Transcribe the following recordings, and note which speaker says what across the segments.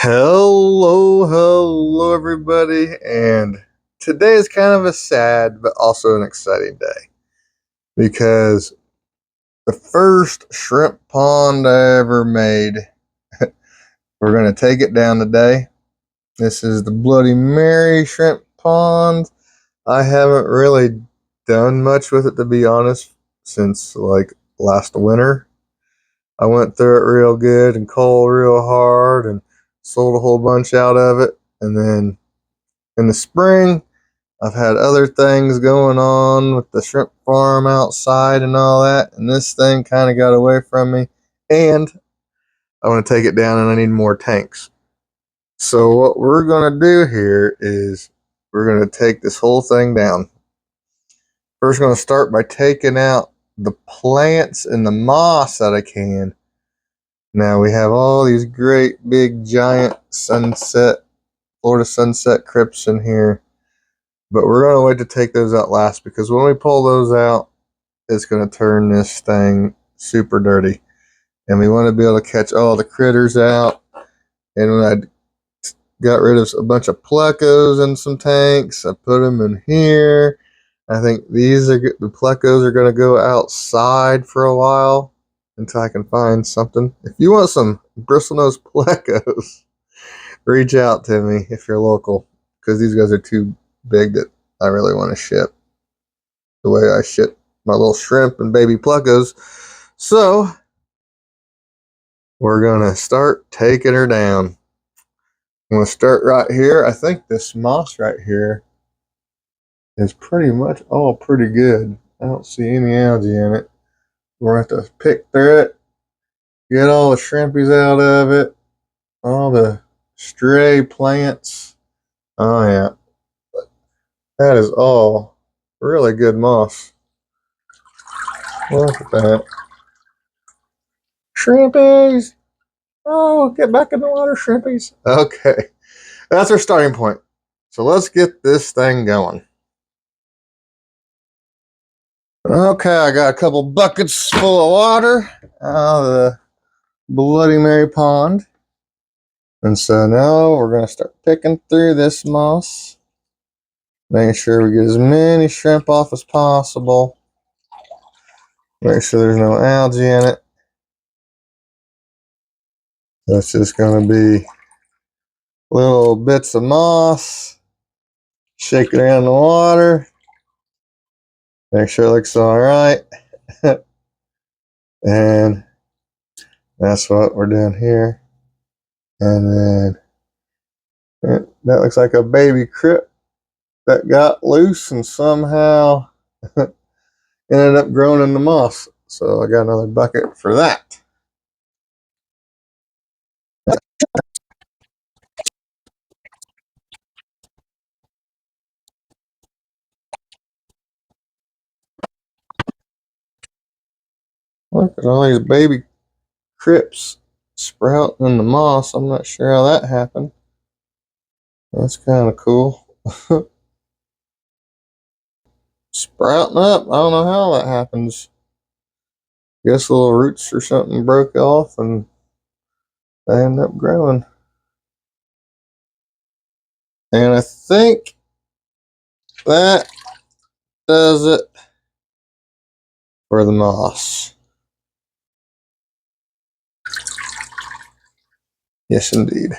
Speaker 1: Hello everybody, and today is kind of a sad but also an exciting day because the first shrimp pond I ever made, we're going to take it down today. This is the Bloody Mary shrimp pond. I haven't really done much with it, to be honest, since like last winter. I went through it real good and cold real hard and sold a whole bunch out of it, and then in the spring, I've had other things going on with the shrimp farm outside and all that, and this thing kind of got away from me, and I want to take it down and I need more tanks. So what we're going to do here is we're going to take this whole thing down. First, going to start by taking out the plants and the moss that I can. Now we have all these great big giant Florida sunset crypts in here. But we're going to wait to take those out last, because when we pull those out, it's going to turn this thing super dirty. And we want to be able to catch all the critters out. And when I got rid of a bunch of plecos in some tanks, I put them in here. I think the plecos are going to go outside for a while until I can find something. If you want some bristlenose plecos, reach out to me if you're local, because these guys are too big that I really want to ship the way I ship my little shrimp and baby plecos. So we're gonna start taking her down. I'm gonna start right here. I think this moss right here is pretty much all pretty good. I don't see any algae in it. We're gonna have to pick through it, get all the shrimpies out of it, all the stray plants. Oh yeah, that is all really good moss. Look at that. Shrimpies! Oh, get back in the water, shrimpies. Okay, that's our starting point. So let's get this thing going. Okay, I got a couple buckets full of water out of the Bloody Mary pond. And so now we're going to start picking through this moss, making sure we get as many shrimp off as possible. Make sure there's no algae in it. That's just going to be little bits of moss. Shake it around the water. Make sure it looks all right. And that's what we're doing here. And then that looks like a baby crypt that got loose and somehow ended up growing in the moss. So I got another bucket for that. Look at all these baby crypts sprouting in the moss. I'm not sure how that happened. That's kind of cool. Sprouting up. I don't know how that happens. Guess little roots or something broke off and they end up growing. And I think that does it for the moss. Yes, indeed.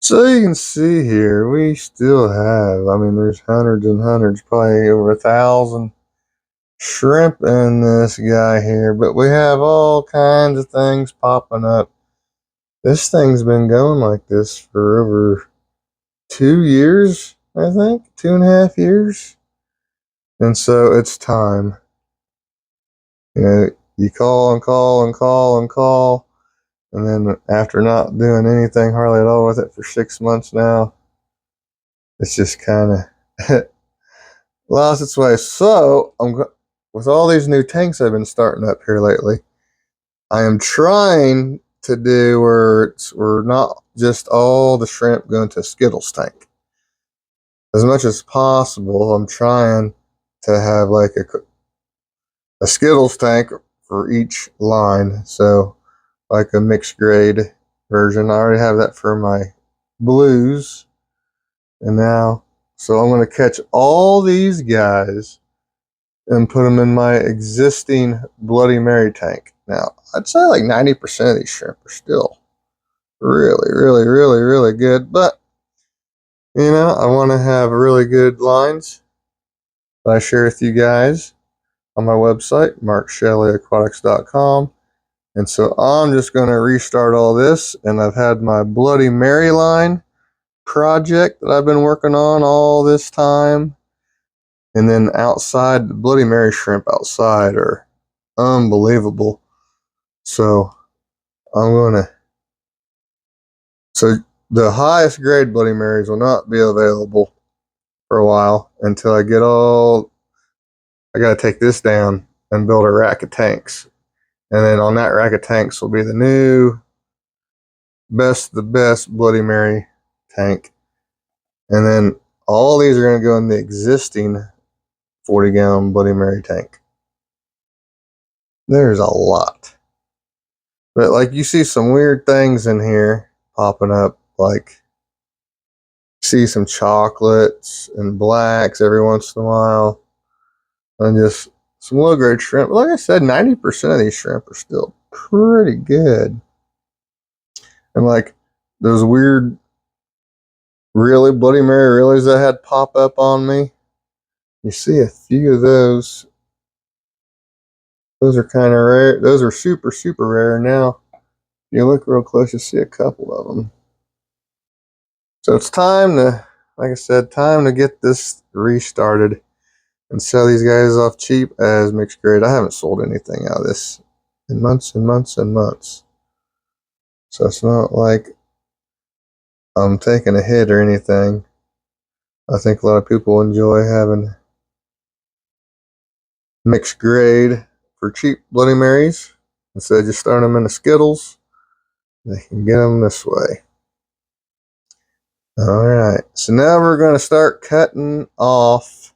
Speaker 1: So you can see here, we still have, there's hundreds and hundreds, probably over 1,000 shrimp in this guy here, but we have all kinds of things popping up. This thing's been going like this for over 2 years, I think, 2.5 years. And so it's time. You call and call and call and call, and then after not doing anything hardly at all with it for 6 months now, it's just kind of lost its way. So with all these new tanks I've been starting up here lately, I am trying to do where we're not just all the shrimp going to a Skittles tank. As much as possible, I'm trying to have like a Skittles tank for each line. So like a mixed grade version. I already have that for my blues. And now, so I'm going to catch all these guys and put them in my existing Bloody Mary tank. Now, I'd say like 90% of these shrimp are still really, really, really, really good. But, you know, I want to have really good lines that I share with you guys on my website, markshellyaquatics.com. And so I'm just going to restart all this. And I've had my Bloody Mary line project that I've been working on all this time. And then outside, the Bloody Mary shrimp outside are unbelievable. So I'm going to, so the highest grade Bloody Marys will not be available for a while until I get all, I got to take this down and build a rack of tanks. And then on that rack of tanks will be the new the best Bloody Mary tank. And then all these are going to go in the existing 40-gallon Bloody Mary tank. There's a lot. But like you see some weird things in here popping up, like see some chocolates and blacks every once in a while. And just some low grade shrimp. Like I said, 90% of these shrimp are still pretty good. And like those weird really Bloody Mary realies that had pop up on me. You see a few of those. Those are kind of rare. Those are super, super rare now. If you look real close, you see a couple of them. So it's time to, like I said, time to get this restarted and sell these guys off cheap as mixed grade. I haven't sold anything out of this in months and months and months. So it's not like I'm taking a hit or anything. I think a lot of people enjoy having mixed grade for cheap Bloody Marys. Instead of just throwing them into Skittles, they can get them this way. Alright, so now we're going to start cutting off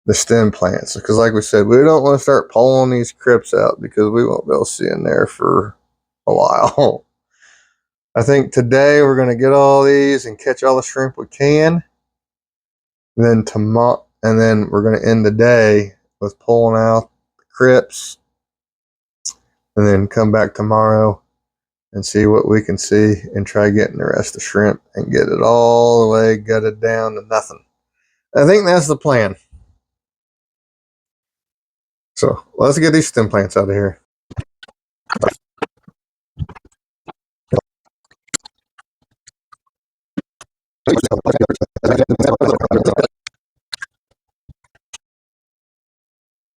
Speaker 1: the stem plants. Because like we said, we don't want to start pulling these crypts out because we won't be able to see in there for a while. I think today we're going to get all these and catch all the shrimp we can. And then we're going to end the day with pulling out the crypts. And then come back tomorrow and see what we can see and try getting the rest of the shrimp and get it all the way gutted down to nothing. I think that's the plan. So let's get these stem plants out of here.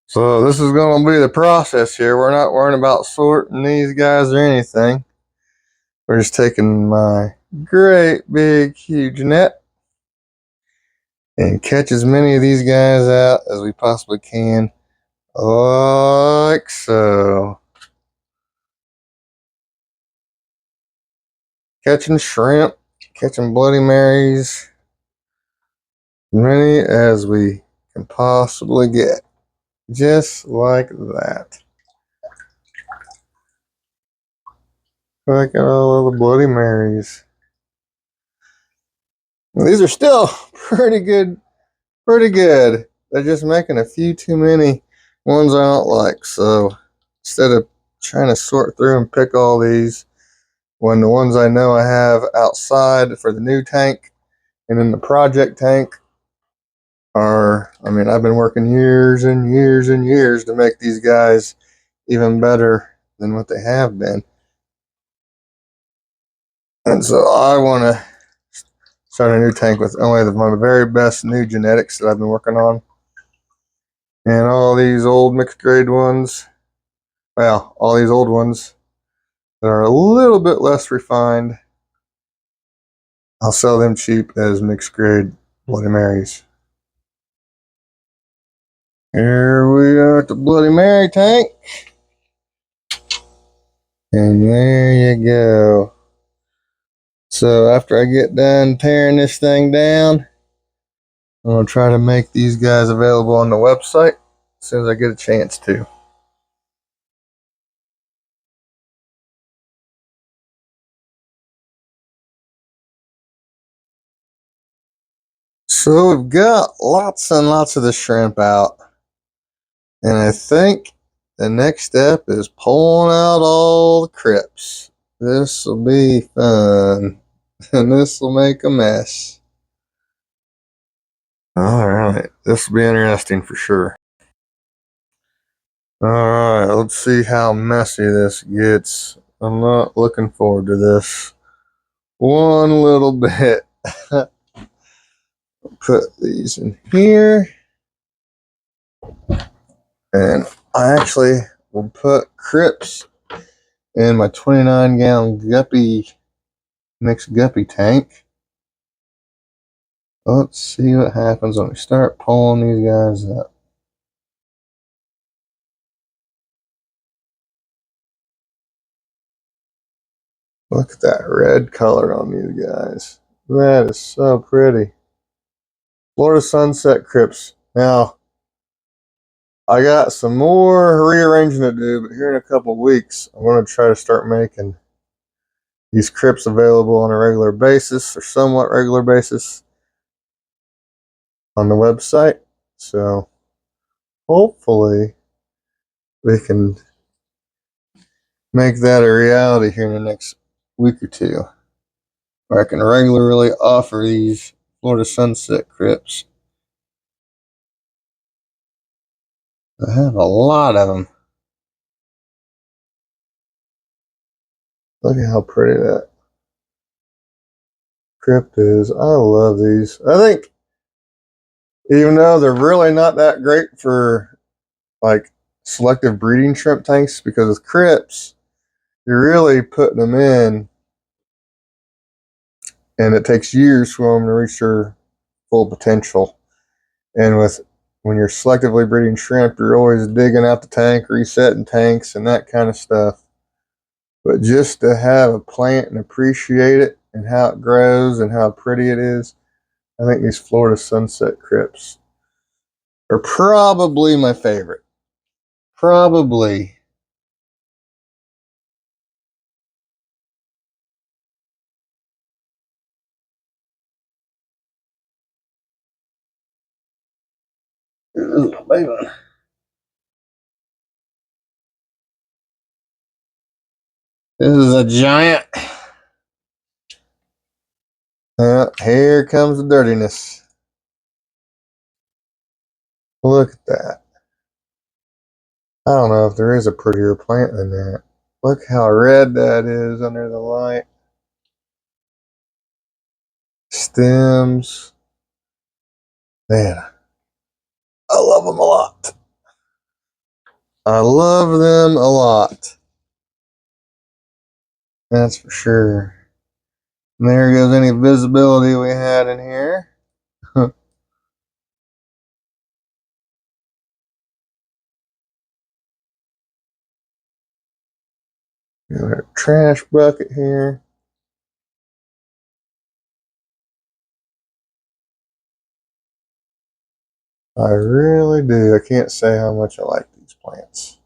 Speaker 1: So this is going to be the process here. We're not worrying about sorting these guys or anything. We're just taking my great big huge net and catch as many of these guys out as we possibly can, like so. Catching shrimp, catching Bloody Marys, many as we can possibly get, just like that. Look at all of the Bloody Marys. These are still pretty good. They're just making a few too many ones I don't like. So instead of trying to sort through and pick all these, when the ones I know I have outside for the new tank and in the project tank are, I mean, I've been working years and years and years to make these guys even better than what they have been. And so I want to start a new tank with only one of the very best new genetics that I've been working on. And all these old mixed grade ones, well, all these old ones that are a little bit less refined, I'll sell them cheap as mixed grade Bloody Marys. Here we are at the Bloody Mary tank. And there you go. So after I get done tearing this thing down, I'm going to try to make these guys available on the website as soon as I get a chance to. So we've got lots and lots of the shrimp out. And I think the next step is pulling out all the crypts. This will be fun. And this will make a mess. Alright, this will be interesting for sure. Alright, let's see how messy this gets. I'm not looking forward to this one little bit. Put these in here. And I actually will put Crypts in my 29-gallon guppy mixed guppy tank. Let's see what happens when we start pulling these guys up. Look at that red color on these guys. That is so pretty. Florida Sunset Crypts. Now, I got some more rearranging to do, but here in a couple weeks, I'm going to try to start making these crypts available on a regular basis or somewhat regular basis on the website. So hopefully we can make that a reality here in the next week or two, where I can regularly offer these Florida Sunset Crypts. I have a lot of them. Look at how pretty that crypt is. I love these. I think even though they're really not that great for like selective breeding shrimp tanks, because with crypts, you're really putting them in and it takes years for them to reach their full potential. And with when you're selectively breeding shrimp, you're always digging out the tank, resetting tanks, and that kind of stuff. But just to have a plant and appreciate it and how it grows and how pretty it is, I think these Florida Sunset Crypts are probably my favorite. Probably. Ooh, baby. This is a giant. Here comes the dirtiness. Look at that. I don't know if there is a prettier plant than that. Look how red that is under the light. Stems. Man, I love them a lot. I love them a lot. That's for sure. And there goes any visibility we had in here. Got our trash bucket here. I really do. I can't say how much I like these plants.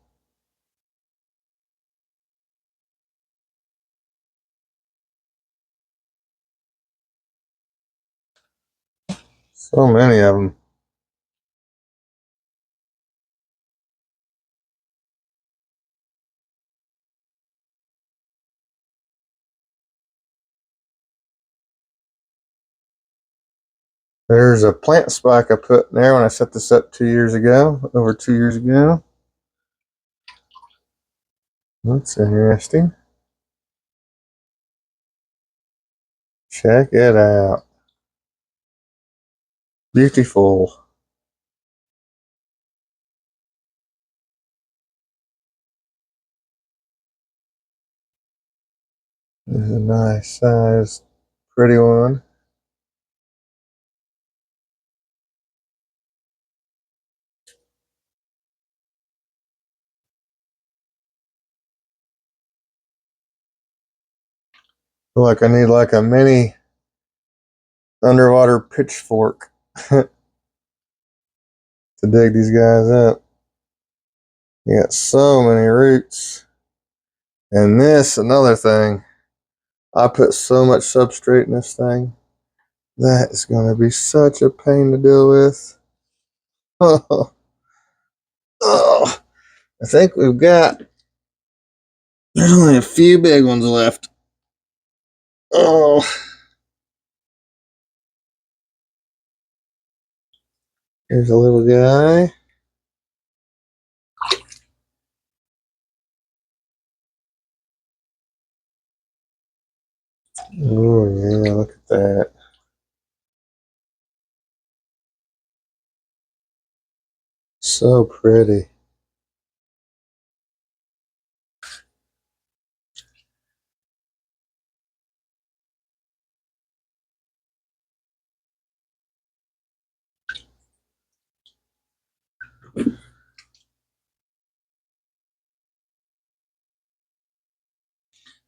Speaker 1: So many of them. There's a plant spike I put in there when I set this up 2 years ago, over 2 years ago. That's interesting. Check it out. Beautiful. This is a nice sized, pretty one. Feel like I need like a mini underwater pitchfork to dig these guys up. You got so many roots. And this, another thing, I put so much substrate in this thing. That is going to be such a pain to deal with. Oh, oh, I think we've got, there's only a few big ones left. Oh, here's a little guy. Oh, yeah, look at that. So pretty.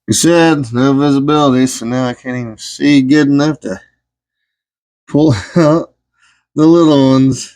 Speaker 1: You said no visibility, so now I can't even see good enough to pull out the little ones.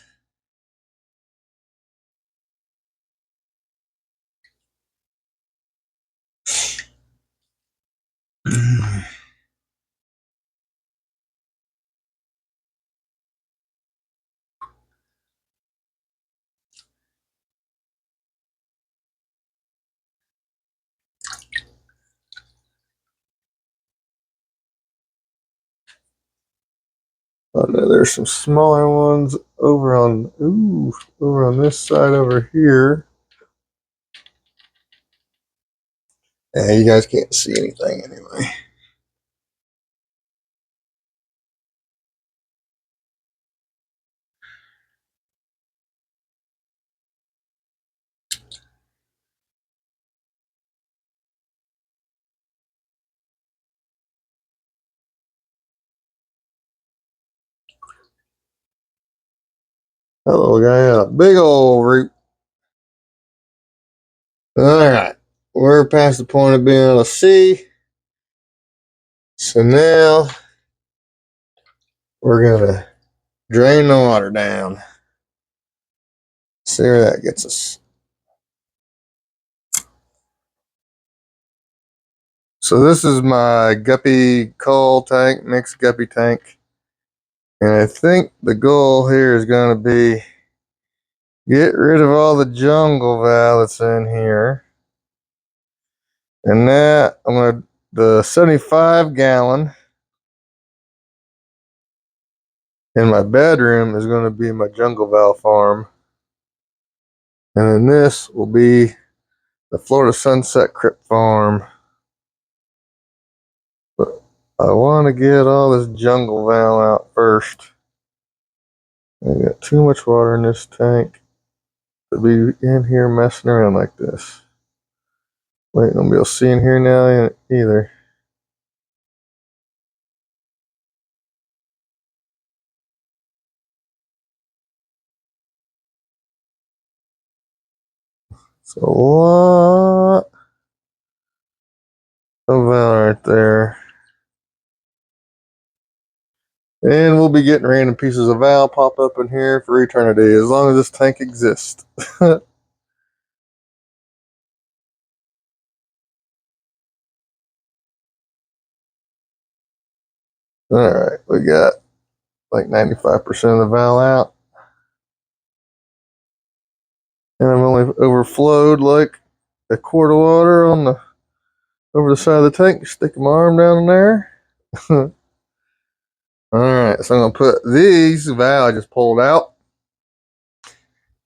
Speaker 1: Oh no, there's some smaller ones over on this side over here. Yeah, you guys can't see anything anyway. That little guy had a big old root. Alright, we're past the point of being able to see. So now we're gonna drain the water down. See where that gets us. So this is my guppy coal tank, mixed guppy tank. And I think the goal here is going to be get rid of all the jungle val that's in here. And that, I'm going to, the 75 gallon in my bedroom is going to be my jungle val farm. And then this will be the Florida Sunset Crypt farm. But I want to get all this jungle val out first. I got too much water in this tank to be in here messing around like this. Wait, don't be able to see in here now either. It's a lot of val right there. And we'll be getting random pieces of val pop up in here for eternity, as long as this tank exists. Alright, we got like 95% of the val out. And I've only overflowed like a quart of water on the over the side of the tank. Stick my arm down in there. Alright, so I'm gonna put these val I just pulled out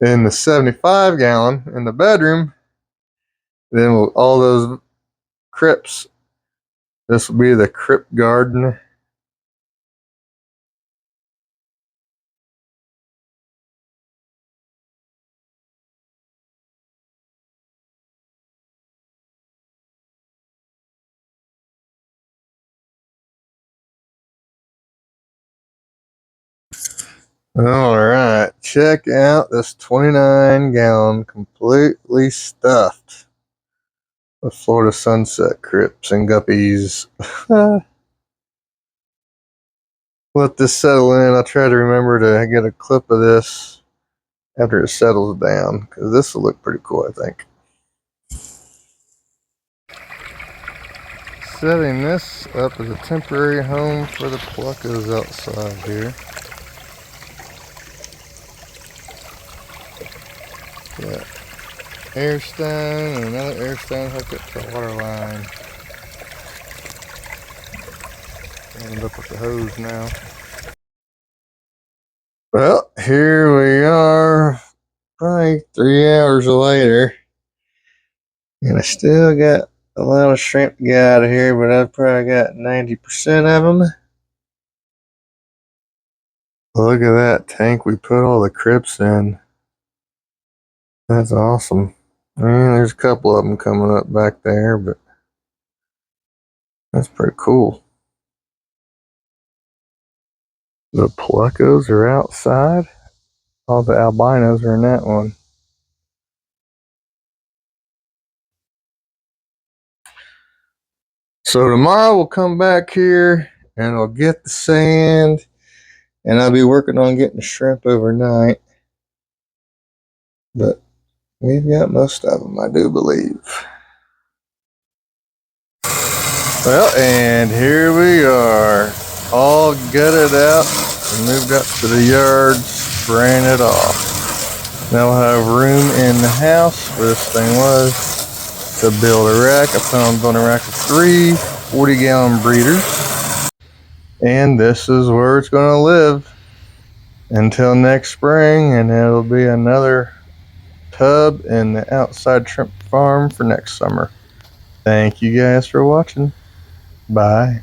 Speaker 1: in the 75 gallon in the bedroom. Then all those crypts. This will be the crypt garden. Alright, check out this 29 gallon completely stuffed with Florida Sunset Crypts and Guppies. Let this settle in. I'll try to remember to get a clip of this after it settles down, because this will look pretty cool, I think. setting this up as a temporary home for the pluckers outside here. Got air stone and another air stone hooked up to the water line. End up with the hose now. Well, here we are, probably 3 hours later, and I still got a lot of shrimp to get out of here, but I've probably got 90% of them. Look at that tank we put all the crypts in. That's awesome. I mean, there's a couple of them coming up back there, but that's pretty cool. The pluckos are outside. All the albinos are in that one. So tomorrow we'll come back here and I'll get the sand, and I'll be working on getting the shrimp overnight. But we've got most of them, I do believe. Well, and here we are, all gutted out and moved up to the yard, spraying it off. Now we'll have room in the house where this thing was to build a rack. I plan on building a rack of 3 40-gallon breeders. And this is where it's going to live until next spring, and it'll be another tub in the outside shrimp farm for next summer. Thank you guys for watching. Bye.